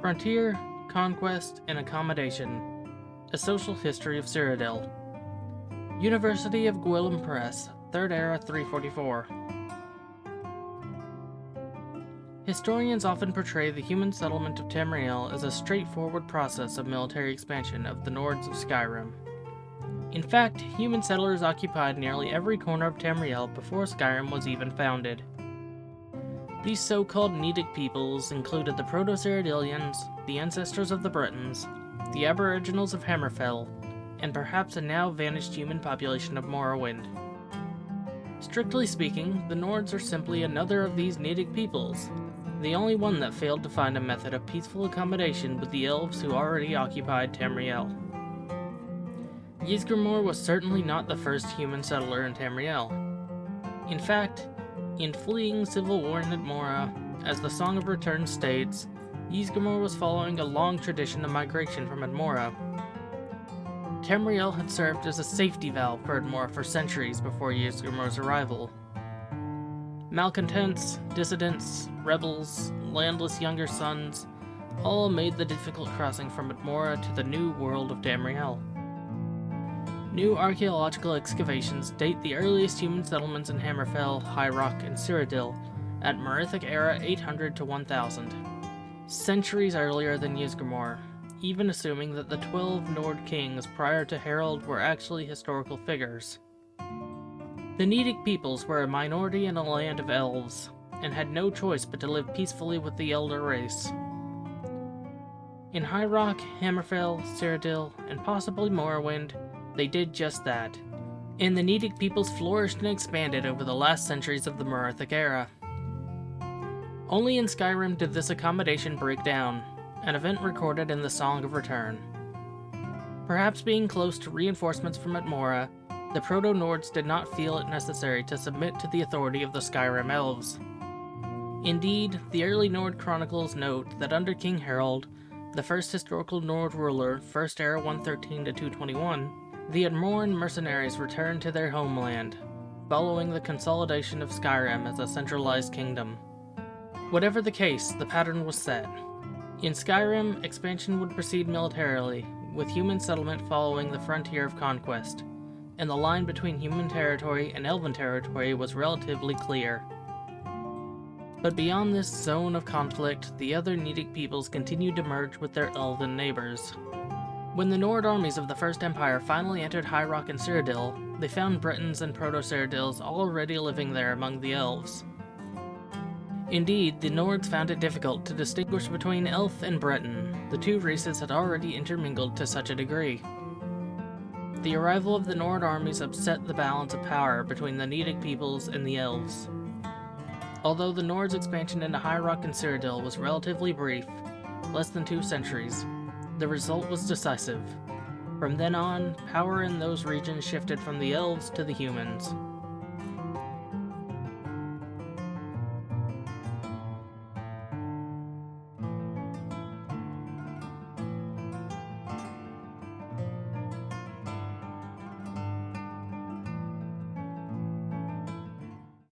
Frontier, Conquest, and Accommodation. A Social History of Cyrodiil. University of Gwilym Press, 3rd Era 344. Historians often portray the human settlement of Tamriel as a straightforward process of military expansion of the Nords of Skyrim. In fact, human settlers occupied nearly every corner of Tamriel before Skyrim was even founded. These so-called Nedic peoples included the Proto-Cyrodiilians, the ancestors of the Britons, the Aboriginals of Hammerfell, and perhaps a now-vanished human population of Morrowind. Strictly speaking, the Nords are simply another of these Nedic peoples, the only one that failed to find a method of peaceful accommodation with the elves who already occupied Tamriel. Ysgramor was certainly not the first human settler in Tamriel. In fact, in fleeing civil war in Admora, as the Song of Return states, Ysgramor was following a long tradition of migration from Admora. Tamriel had served as a safety valve for Admora for centuries before Ysgramor's arrival. Malcontents, dissidents, rebels, landless younger sons, all made the difficult crossing from Admora to the new world of Tamriel. New archaeological excavations date the earliest human settlements in Hammerfell, High Rock, and Cyrodiil at Merithic Era 800 to 1000, centuries earlier than Ysgramor, even assuming that the 12 Nord kings prior to Harald were actually historical figures. The Nedic peoples were a minority in a land of elves, and had no choice but to live peacefully with the Elder race. In High Rock, Hammerfell, Cyrodiil, and possibly Morrowind, they did just that, and the Nedic peoples flourished and expanded over the last centuries of the Merithic Era. Only in Skyrim did this accommodation break down, an event recorded in the Song of Return. Perhaps being close to reinforcements from Admora, the Proto-Nords did not feel it necessary to submit to the authority of the Skyrim elves. Indeed, the early Nord chronicles note that under King Harald, the first historical Nord ruler, 1st Era 113 to 221, the Admoran mercenaries returned to their homeland, following the consolidation of Skyrim as a centralized kingdom. Whatever the case, the pattern was set. In Skyrim, expansion would proceed militarily, with human settlement following the frontier of conquest, and the line between human territory and elven territory was relatively clear. But beyond this zone of conflict, the other Nedic peoples continued to merge with their elven neighbors. When the Nord armies of the First Empire finally entered High Rock and Cyrodiil, they found Britons and Proto-Cyrodiils already living there among the elves. Indeed, the Nords found it difficult to distinguish between Elf and Breton. The two races had already intermingled to such a degree. The arrival of the Nord armies upset the balance of power between the Nedic peoples and the elves. Although the Nords' expansion into High Rock and Cyrodiil was relatively brief, less than 2 centuries, the result was decisive. From then on, power in those regions shifted from the elves to the humans.